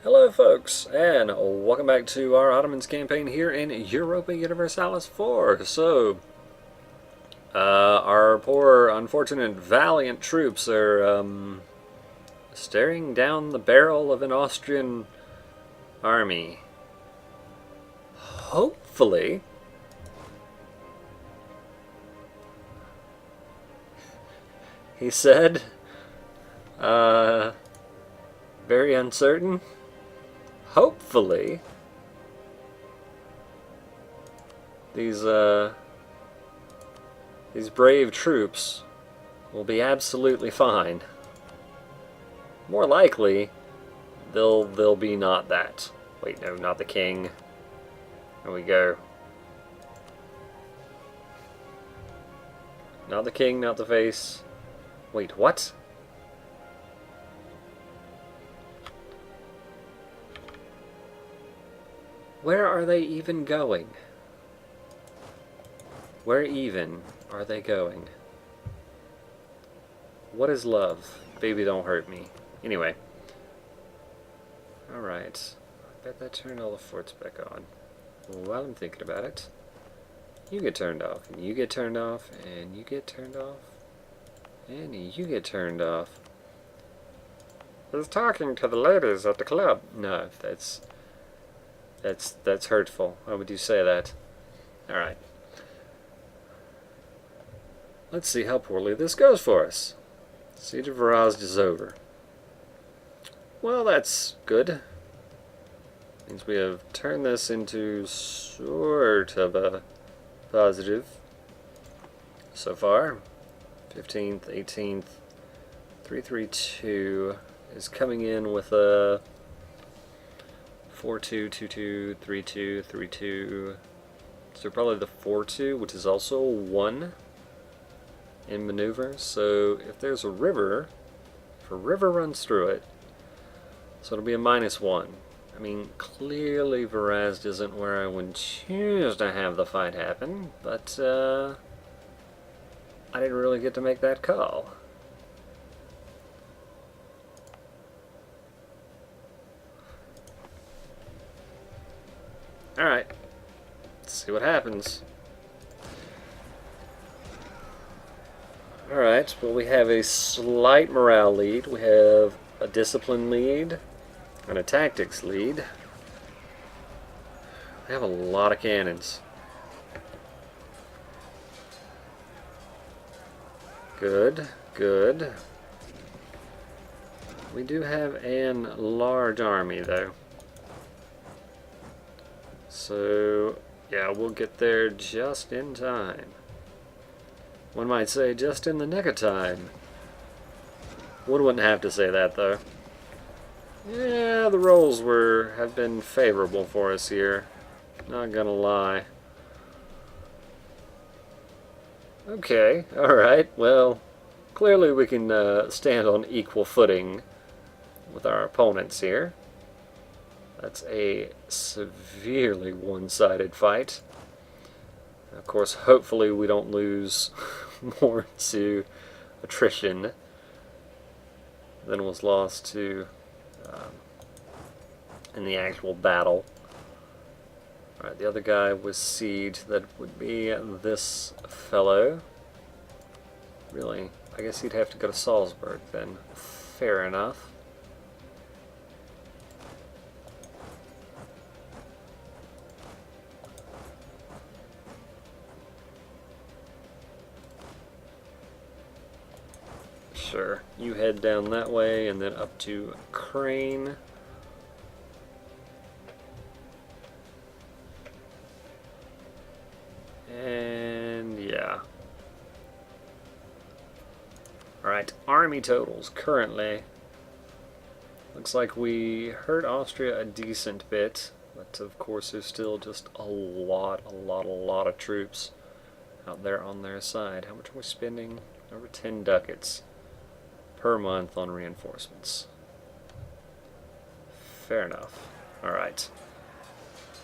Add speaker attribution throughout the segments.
Speaker 1: Hello folks, and welcome back to our Ottomans campaign here in Europa Universalis IV. Our poor, unfortunate, valiant troops are, staring down the barrel of an Austrian army. Hopefully, he said, very uncertain. Hopefully, these brave troops will be absolutely fine. More likely, they'll be not that. Wait, no, not the king. There we go. Not the king, not the face. Wait, what? Where are they even going? Where even are they going? What is love? Baby, don't hurt me. Anyway. Alright. I bet that turned all the forts back on. While I'm thinking about it, you get turned off, and you get turned off, and you get turned off, and you get turned off. He's talking to the ladies at the club. No, that's hurtful. Why would you say that? Alright. Let's see how poorly this goes for us. Siege of Varazd is over. Well, that's good. Means we have turned this into sort of a positive so far. 15th, 18th, 332 is coming in with a 4-2, 2-2, 3-2, 3-2. So probably the 4-2, which is also 1 in maneuver. So if there's a river, if a river runs through it, so it'll be a -1. I mean, clearly Varazd isn't where I would choose to have the fight happen, but I didn't really get to make that call. Alright, let's see what happens. Alright, well, we have a slight morale lead, we have a discipline lead, and a tactics lead. We have a lot of cannons. Good, good. We do have an large army, though. So, yeah, we'll get there just in time. One might say just in the nick of time. Wouldn't have to say that, though. Yeah, the rolls have been favorable for us here. Not gonna lie. Okay, alright, well, clearly we can stand on equal footing with our opponents here. That's a severely one-sided fight. Of course, hopefully we don't lose more to attrition than was lost to in the actual battle. Alright, the other guy was siege. That would be this fellow. Really, I guess he'd have to go to Salzburg then. Fair enough. Sure, you head down that way and then up to Crane. And yeah. Alright, army totals currently. Looks like we hurt Austria a decent bit, but of course there's still just a lot of troops out there on their side. How much are we spending? Over 10 ducats per month on reinforcements. Fair enough. Alright.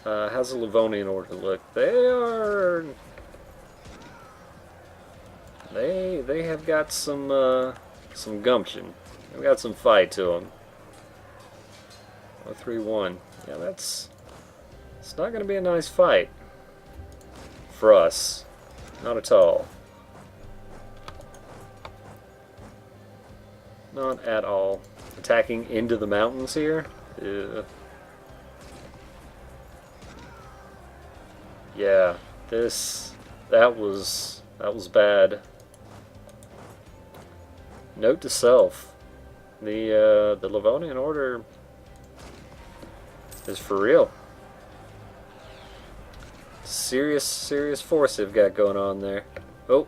Speaker 1: How's the Livonian order look? They have got some gumption. They've got some fight to them. 031. Yeah, it's not going to be a nice fight for us. Not at all. Not at all. Attacking into the mountains here? Yeah, that was bad. Note to self: the Livonian Order is for real. Serious force they've got going on there. Oh,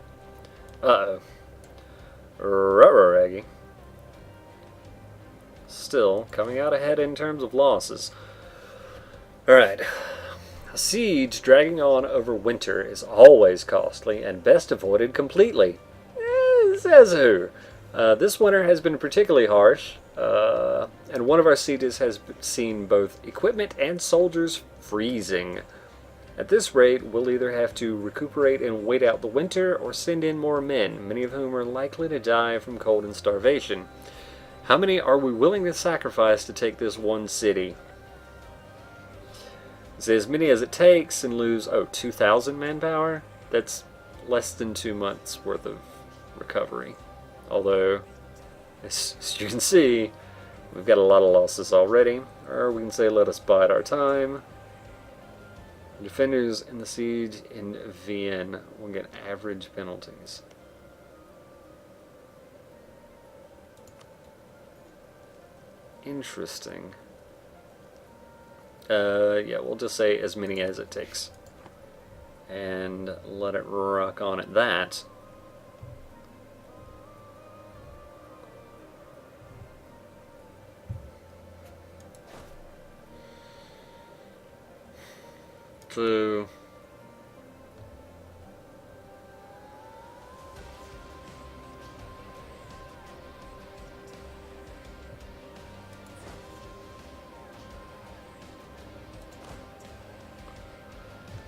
Speaker 1: Ruggy. Still coming out ahead in terms of losses. Alright. A siege dragging on over winter is always costly and best avoided completely. Says who? This winter has been particularly harsh, and one of our sieges has seen both equipment and soldiers freezing. At this rate, we'll either have to recuperate and wait out the winter, or send in more men, many of whom are likely to die from cold and starvation. How many are we willing to sacrifice to take this one city? Say as many as it takes and lose, 2,000 manpower? That's less than 2 months worth of recovery. Although, as you can see, we've got a lot of losses already. Or we can say let us bide our time. Defenders in the siege in Vienne will get average penalties. Interesting. Yeah, we'll just say as many as it takes. And let it rock on at that. So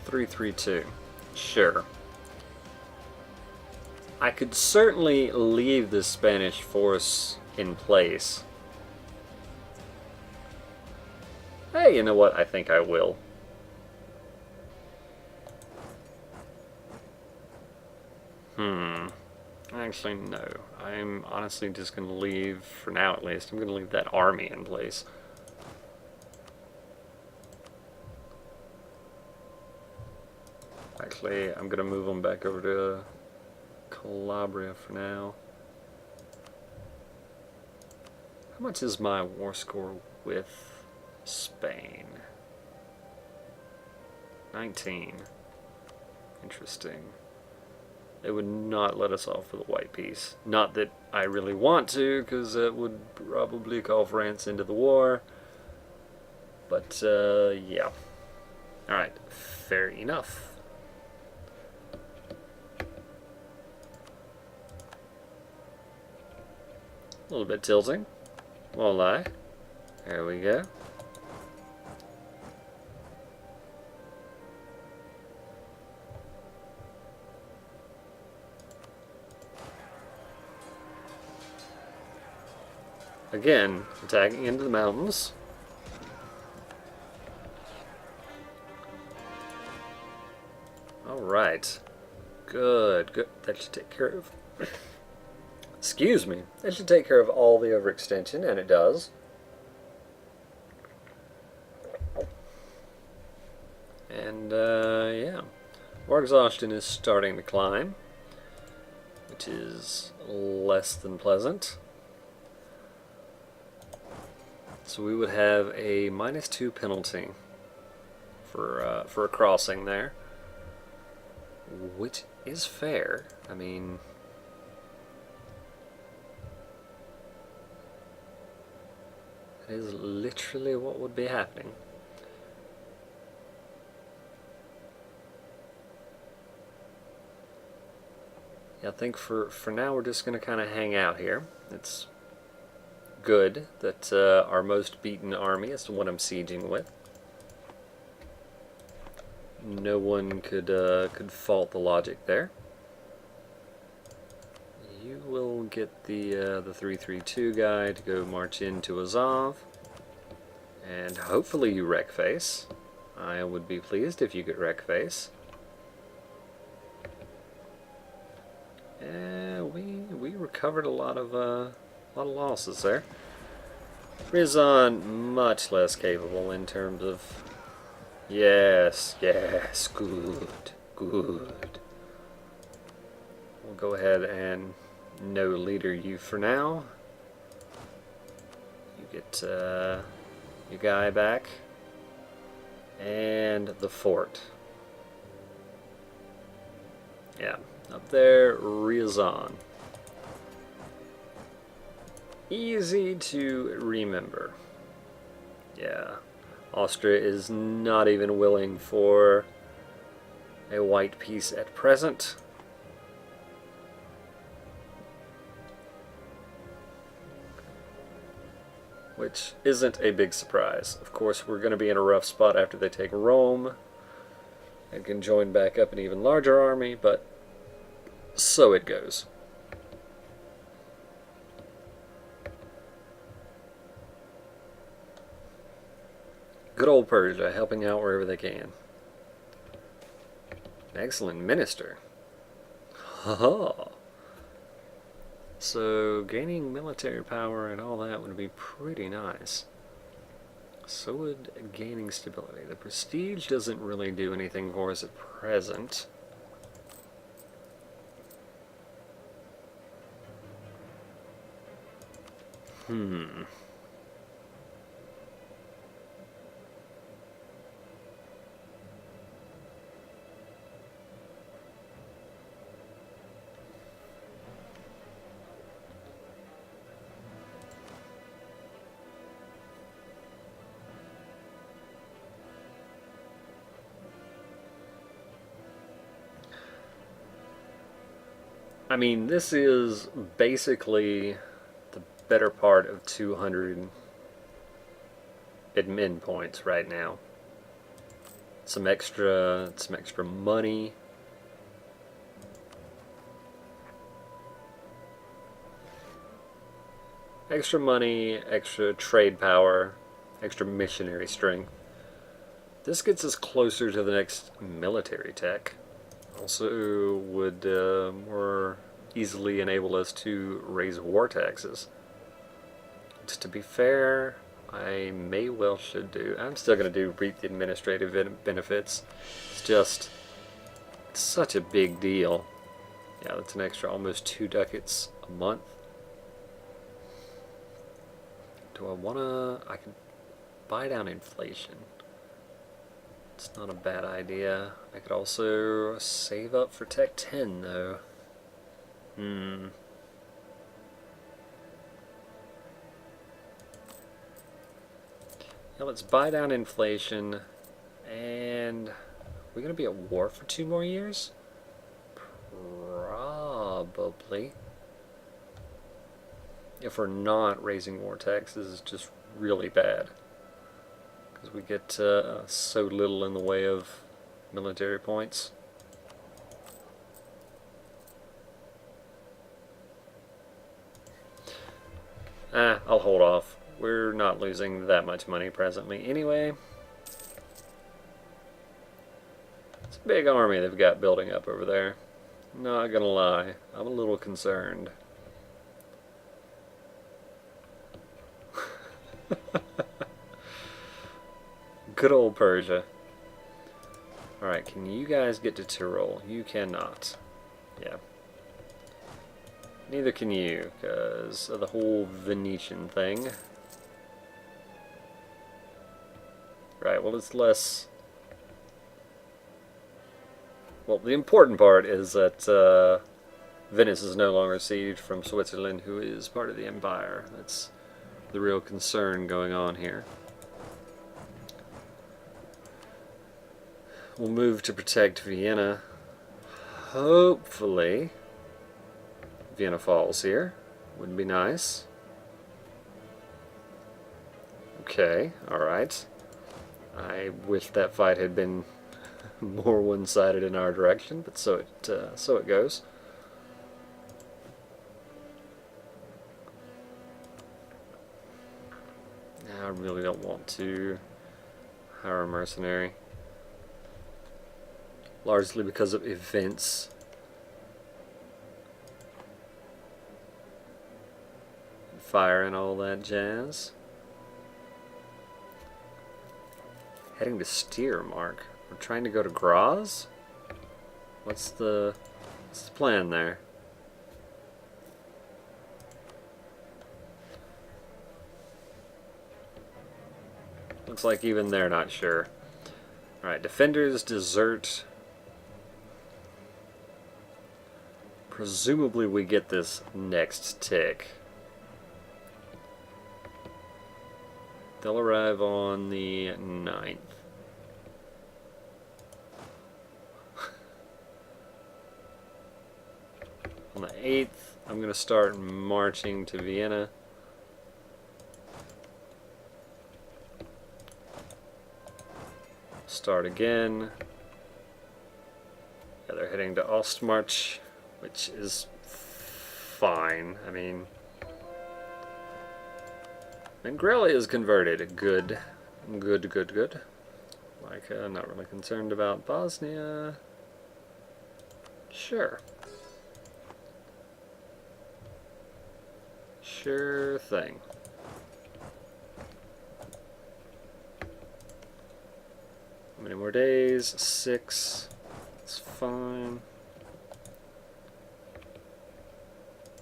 Speaker 1: 332. Sure. I could certainly leave the Spanish force in place. Hey, you know what? I think I will. Actually, no. I'm honestly just going to leave, for now at least, I'm going to leave that army in place. Actually, I'm going to move them back over to Calabria for now. How much is my war score with Spain? 19. Interesting. They would not let us off with a white peace. Not that I really want to, because that would probably call France into the war. But, yeah. Alright, fair enough. A little bit tilting. Won't lie. There we go. Again, attacking into the mountains. Alright. Good, good. That should take care of... Excuse me. That should take care of all the overextension, and it does. And, yeah. War exhaustion is starting to climb, which is less than pleasant. So we would have a -2 penalty for a crossing there, which is fair. I mean, it is literally what would be happening. Yeah, I think for now we're just going to kind of hang out here. It's good that our most beaten army is the one I'm sieging with. No one could fault the logic there. You will get the 332 guy to go march into Azov, And hopefully you wreck face. I would be pleased if you could wreck face. And we recovered a lot of losses there. Rizon much less capable in terms of. Yes, yes, good, good. We'll go ahead and no leader you for now. You get your guy back. And the fort. Yeah, up there, Rizon. Easy to remember. Yeah, Austria is not even willing for a white peace at present. Which isn't a big surprise. Of course, we're going to be in a rough spot after they take Rome and can join back up an even larger army, but so it goes. Good old Persia, helping out wherever they can. An excellent minister. Haha. So, gaining military power and all that would be pretty nice. So would gaining stability. The prestige doesn't really do anything for us at present. I mean, this is basically the better part of 200 admin points right now. Some extra money. Extra money, extra trade power, extra missionary strength. This gets us closer to the next military tech. Also would more easily enable us to raise war taxes. Just to be fair, I may well should do. I'm still going to do reap the administrative benefits. It's just such a big deal. Yeah, that's an extra almost 2 ducats a month. Do I want to... I can buy down inflation. It's not a bad idea. I could also save up for Tech 10, though. Yeah, let's buy down inflation. And we're going to be at war for 2 more years? Probably. If we're not raising war taxes, it's just really bad. Because we get so little in the way of military points. I'll hold off. We're not losing that much money presently anyway. It's a big army they've got building up over there. Not gonna lie, I'm a little concerned. Good old Persia. Alright, can you guys get to Tyrol? You cannot. Yeah. Neither can you, because of the whole Venetian thing. Right, well it's less... Well, the important part is that Venice is no longer sieged from Switzerland, who is part of the empire. That's the real concern going on here. We'll move to protect Vienna. Hopefully, Vienna falls here. Would be nice. Okay, alright. I wish that fight had been more one-sided in our direction, but so it goes. Now, really don't want to hire a mercenary. Largely because of events. Fire and all that jazz. Heading to Steermark. We're trying to go to Graz? What's the plan there? Looks like even they're not sure. Alright, defenders desert. Presumably we get this next tick. They'll arrive on the 9th. On the 8th, I'm going to start marching to Vienna. Start again. Yeah, they're heading to Ostmarch, which is fine. I mean, Mingrelia is converted. Good. Good. Like, not really concerned about Bosnia. Sure. Sure thing. How many more days? 6. It's fine.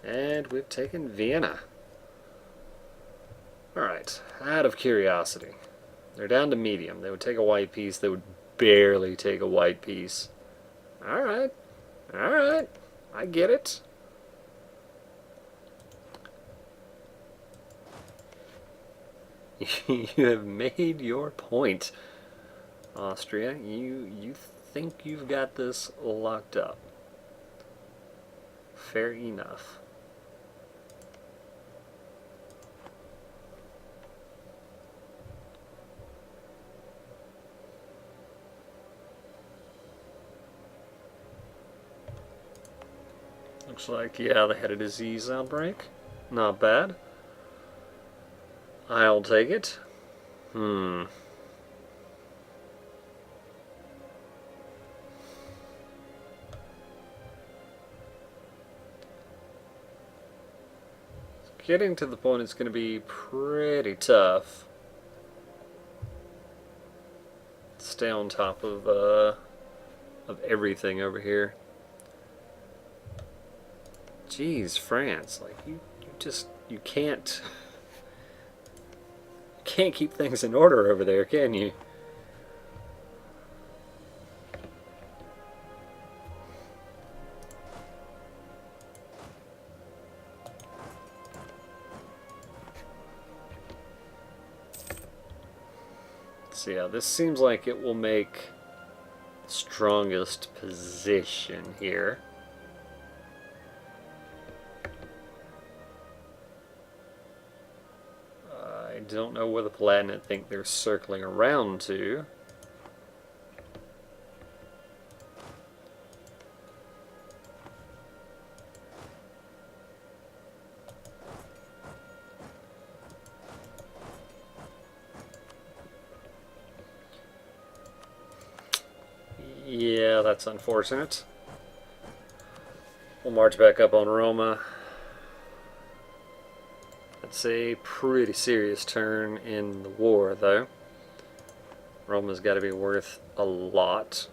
Speaker 1: And we've taken Vienna. Alright, out of curiosity. They're down to medium. They would take a white piece. They would barely take a white piece. Alright. Alright. I get it. You have made your point, Austria. You think you've got this locked up. Fair enough. Looks like, yeah, they had a disease outbreak. Not bad. I'll take it. Getting to the point it's going to be pretty tough. Stay on top of everything over here. Jeez, France, like you can't keep things in order over there, can you? So yeah, this seems like it will make strongest position here. I don't know where the Palatinate think they're circling around to. Yeah, that's unfortunate. We'll march back up on Roma. That's a pretty serious turn in the war, though. Roma's got to be worth a lot.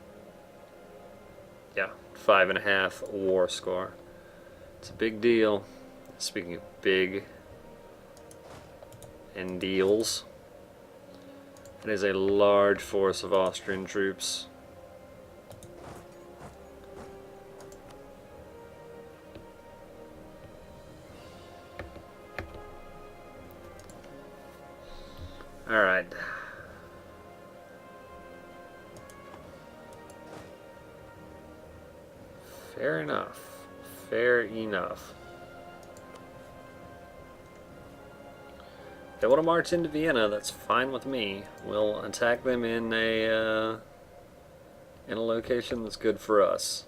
Speaker 1: Yeah, 5.5 war score. It's a big deal. Speaking of big and deals, it is a large force of Austrian troops. Alright. Fair enough. Fair enough. If they want to march into Vienna, that's fine with me. We'll attack them in a location that's good for us.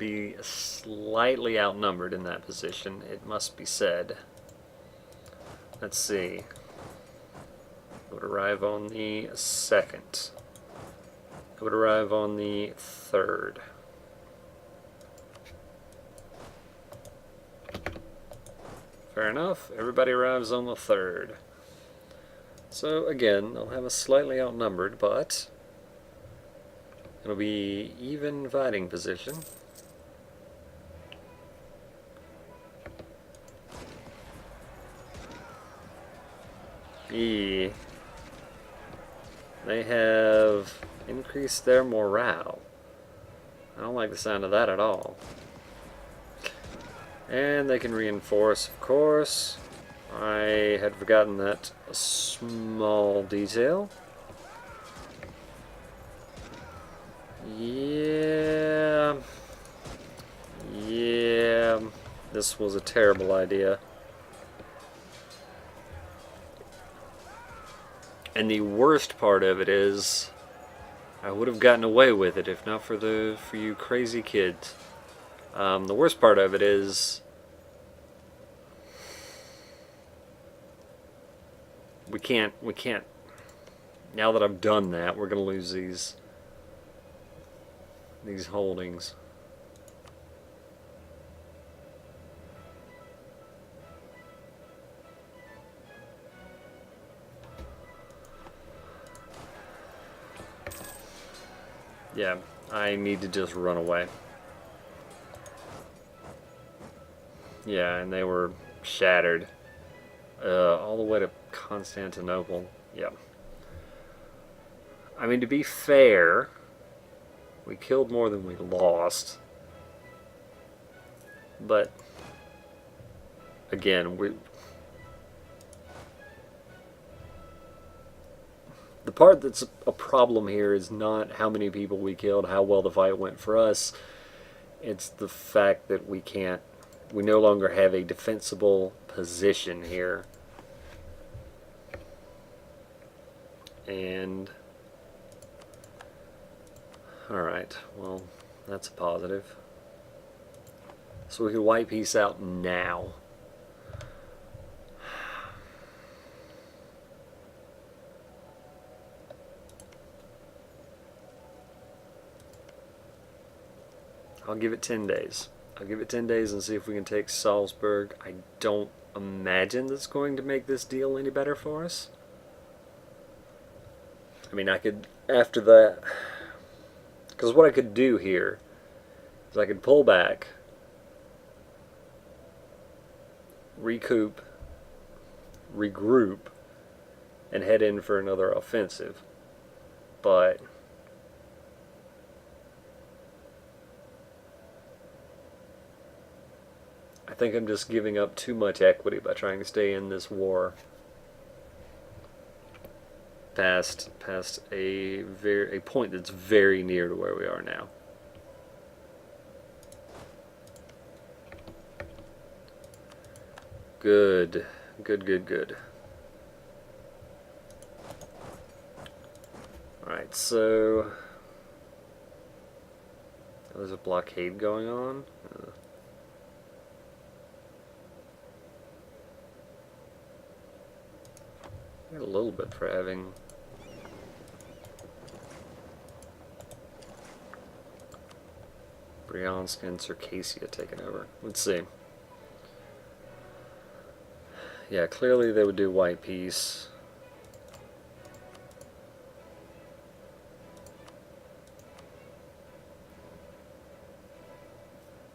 Speaker 1: be slightly outnumbered in that position, it must be said. Let's see. I would arrive on the 2nd. I would arrive on the 3rd. Fair enough. Everybody arrives on the 3rd. So again, they'll have a slightly outnumbered, but it'll be even fighting position. They have increased their morale. I don't like the sound of that at all. And they can reinforce, of course. I had forgotten that small detail. Yeah, this was a terrible idea. And the worst part of it is, I would have gotten away with it if not for you crazy kids. The worst part of it is, we can't. Now that I've done that, we're gonna lose these holdings. Yeah, I need to just run away. Yeah, and they were shattered. All the way to Constantinople. Yeah. I mean, to be fair, we killed more than we lost. But, again, the part that's a problem here is not how many people we killed, how well the fight went for us. It's the fact that we no longer have a defensible position here. And, alright, well, that's a positive. So we can wipe peace out now. I'll give it 10 days. I'll give it 10 days and see if we can take Salzburg. I don't imagine that's going to make this deal any better for us. I mean, I could, after that, because what I could do here is I could pull back, recoup, regroup, and head in for another offensive. But I think I'm just giving up too much equity by trying to stay in this war past a point that's very near to where we are now. Good. Alright, so there's a blockade going on. I get a little bit for having Bryansk and Circassia taken over. Let's see. Yeah, clearly they would do white peace.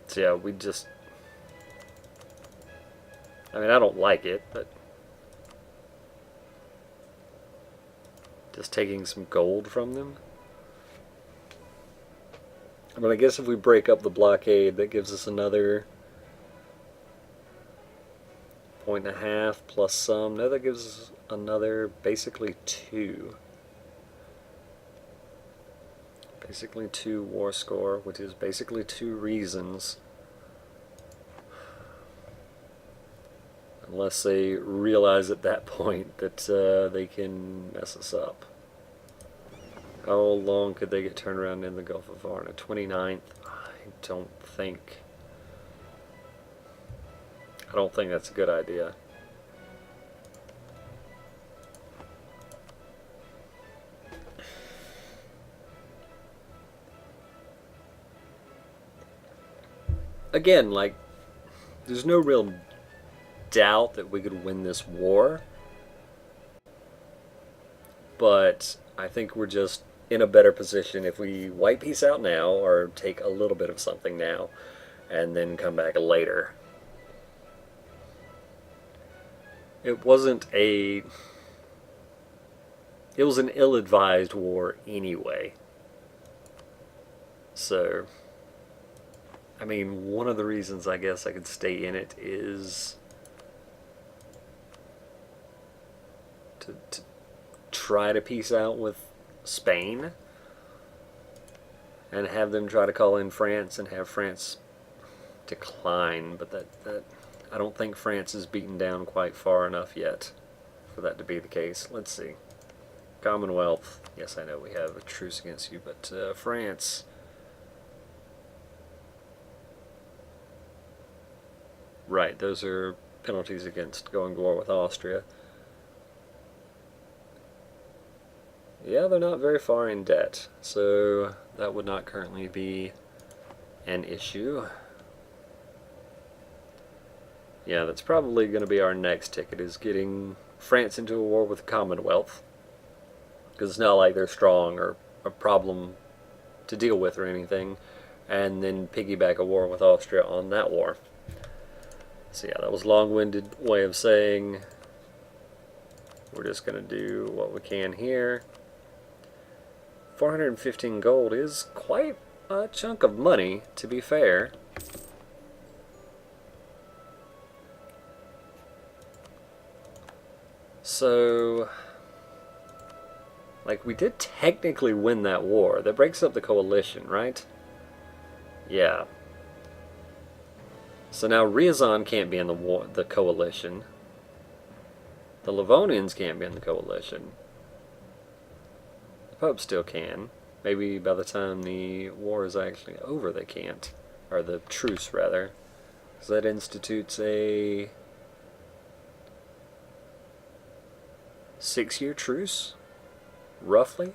Speaker 1: So yeah, we just... I mean, I don't like it, but... just taking some gold from them. I mean, I guess if we break up the blockade, that gives us another 1.5 plus some. No, that gives us another, basically 2. Basically 2 war score, which is basically 2 reasons. Unless they realize at that point that they can mess us up. How long could they get turned around in the Gulf of Varna? 29th? don't think... I don't think that's a good idea. Again, like, there's no real doubt that we could win this war, but I think we're just in a better position if we wipe peace out now, or take a little bit of something now, and then come back later. It was an ill-advised war anyway. So, I mean, one of the reasons I guess I could stay in it is to try to peace out with Spain and have them try to call in France and have France decline, but that I don't think France is beaten down quite far enough yet for that to be the case. Let's see. Commonwealth. Yes, I know we have a truce against you, but France. Right, those are penalties against going to war with Austria. Yeah, they're not very far in debt, so that would not currently be an issue. Yeah, that's probably going to be our next ticket, is getting France into a war with the Commonwealth. Because it's not like they're strong or a problem to deal with or anything. And then piggyback a war with Austria on that war. So yeah, that was a long-winded way of saying we're just going to do what we can here. 415 gold is quite a chunk of money, to be fair. So, like, we did technically win that war. That breaks up the coalition, right? Yeah. So now Ryazan can't be in the coalition. The Livonians can't be in the coalition. The Pope still can. Maybe by the time the war is actually over they can't. Or the truce, rather. Because that institutes a 6-year truce? Roughly?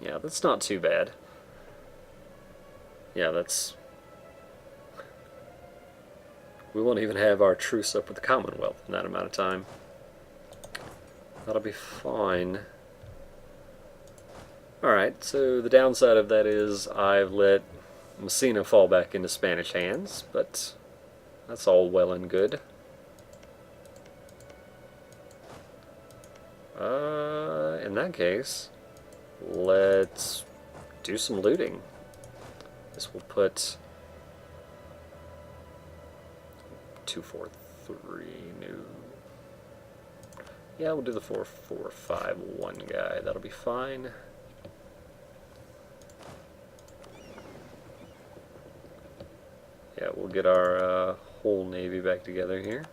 Speaker 1: Yeah, that's not too bad. Yeah, that's... We won't even have our truce up with the Commonwealth in that amount of time. That'll be fine. Alright, so the downside of that is I've let Messina fall back into Spanish hands, but that's all well and good. In that case, let's do some looting. This will put 243 new. Yeah, we'll do the 4451 guy. That'll be fine. Yeah, we'll get our whole navy back together here.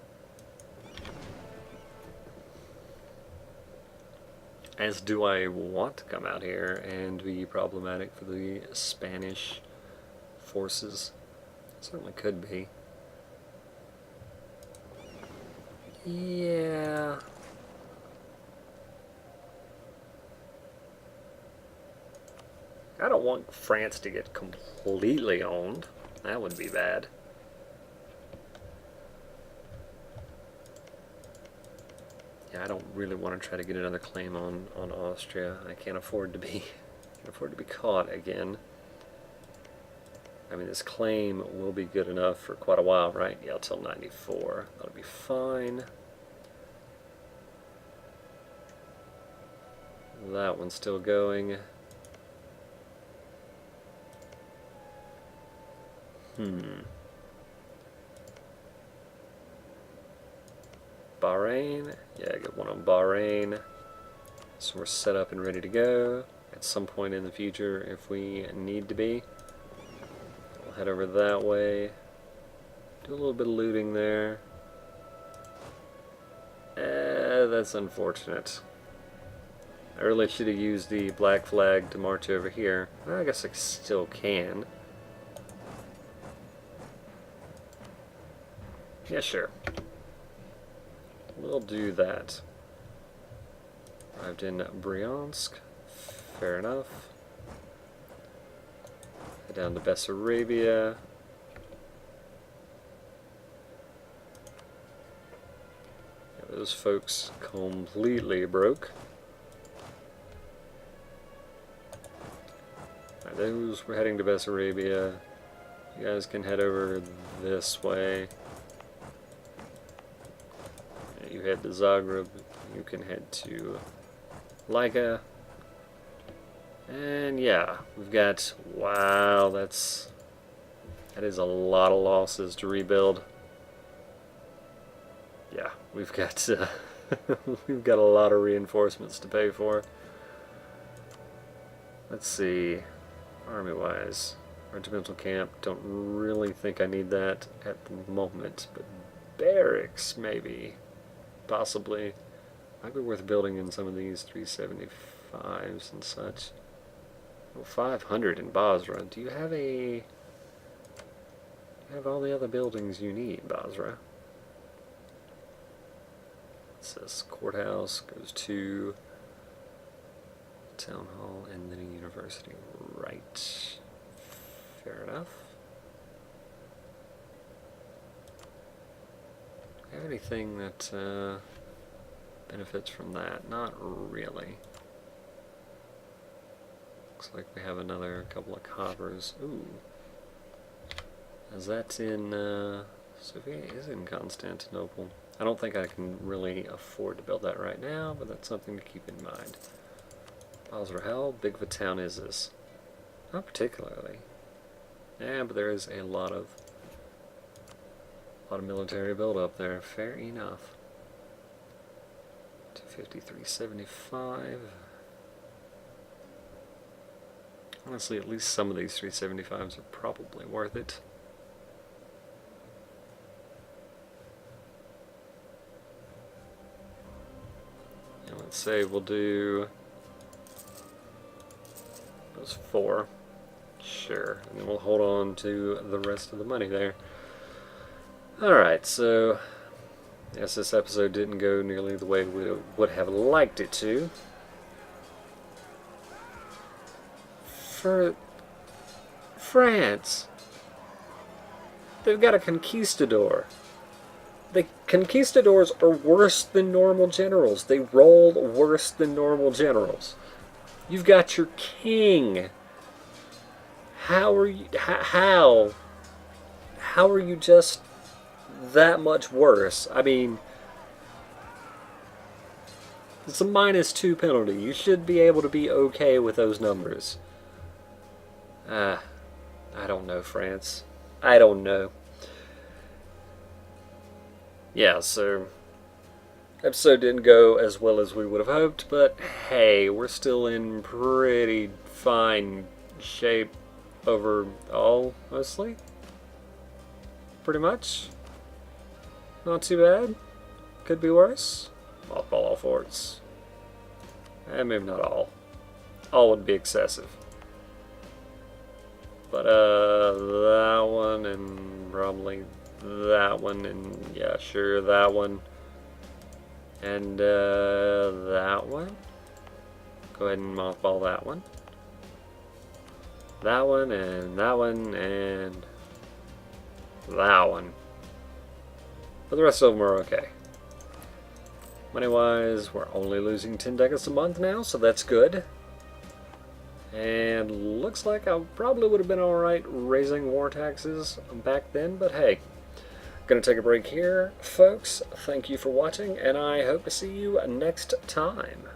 Speaker 1: As do I want to come out here and be problematic for the Spanish forces? Certainly could be. Yeah. I don't want France to get completely owned. That would be bad. Yeah, I don't really want to try to get another claim on Austria. I can't afford to be caught again. I mean, this claim will be good enough for quite a while, right? Yeah, till 94. That'll be fine. That one's still going. Bahrain. Yeah, I get one on Bahrain. So we're set up and ready to go at some point in the future if we need to be. We'll head over that way. Do a little bit of looting there. That's unfortunate. I really should have used the black flag to march over here. Well, I guess I still can. Yeah, sure. We'll do that. Arrived in Bryansk. Fair enough. Head down to Bessarabia. Yeah, those folks completely broke. Right, those were heading to Bessarabia. You guys can head over this way. You head to Zagreb, you can head to Liga, and yeah, we've got, wow, that is a lot of losses to rebuild. Yeah, we've got we've got a lot of reinforcements to pay for. Let's see, army-wise, regimental camp, don't really think I need that at the moment, but barracks maybe. Possibly. Might be worth building in some of these 375s and such. Oh, 500 in Basra. Do you have a... You have all the other buildings you need, Basra. It says courthouse, goes to town hall, and then a university. Right. Fair enough. Have anything that benefits from that? Not really. Looks like we have another couple of coppers. Ooh. Is that in Sophia is in Constantinople. I don't think I can really afford to build that right now, but that's something to keep in mind. Basra, how big of a town is this? Not particularly. Yeah, but there is a lot of military build up there. Fair enough. 253.75. Honestly, at least some of these 375s are probably worth it. And let's say we'll do those 4. Sure. And then we'll hold on to the rest of the money there. Alright, so yes, this episode didn't go nearly the way we would have liked it to. For France, they've got a conquistador. The conquistadors are worse than normal generals. They roll worse than normal generals. You've got your king. How are you? How are you just that much worse? I mean, it's a -2 penalty. You should be able to be okay with those numbers. I don't know, France. I don't know. Yeah, so episode didn't go as well as we would have hoped, but hey, we're still in pretty fine shape overall, mostly. Pretty much. Not too bad. Could be worse. Mothball all forts. Maybe not all. All would be excessive. But that one and probably that one and yeah, sure, that one. And that one. Go ahead and mothball that one. That one and that one and that one. But the rest of them are okay. Money-wise, we're only losing 10 ducats a month now, so that's good. And looks like I probably would have been alright raising war taxes back then, but hey. Gonna take a break here, folks. Thank you for watching, and I hope to see you next time.